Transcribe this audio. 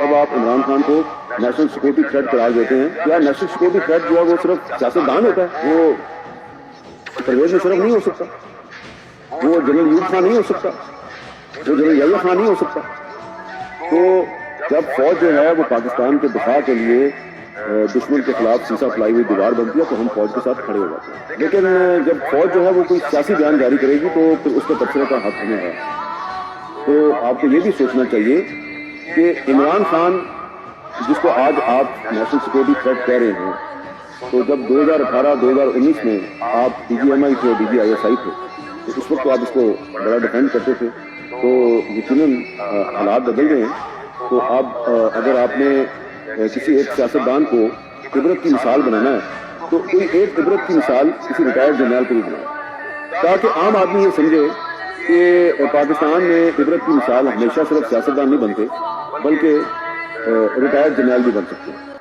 جب آپ عمران خان کو نیشنل سیکورٹی تھریٹ قرار دیتے ہیں، کیا نیشنل سیکورٹی تھریٹ جو ہے وہ صرف سیاستدان ہوتا ہے؟ وہ پرویز مشرف نہیں ہو سکتا، وہ جنرل ایوب خان نہیں ہو سکتا، وہ جنرل یحییٰ خان نہیں ہو سکتا۔ تو جب فوج جو ہے وہ پاکستان کے دفاع کے لیے دشمن کے خلاف سیسا پھیلائی ہوئی دیوار بنتی ہے تو ہم فوج کے ساتھ کھڑے ہو جاتے ہیں، لیکن جب فوج جو ہے وہ کوئی سیاسی بیان جاری کرے گی تو پھر اس کے تبصرے کا حق ہمیں ہے۔ تو آپ کو یہ بھی سوچنا چاہیے کہ عمران خان جس کو آج آپ نیشنل سیکورٹی تھریٹ کہہ رہے ہیں، تو جب 2018-2019 میں آپ ڈی جی ایم آئی تھے، D G I S I تھے، تو اس وقت تو آپ اس کو بڑا ڈیفینڈ کرتے تھے، تو یقیناً حالات بدل گئے ہیں۔ تو اب اگر آپ نے کسی ایک سیاستدان کو عبرت کی مثال بنانا ہے تو کوئی ایک عبرت کی مثال کسی ریٹائرڈ جرنیل کو بھی بنائے، تاکہ عام آدمی یہ سمجھے کہ پاکستان میں عبرت کی مثال ہمیشہ صرف سیاستدان نہیں بنتے بلکہ ریٹائرڈ جرنیل بھی بن سکتے ہیں۔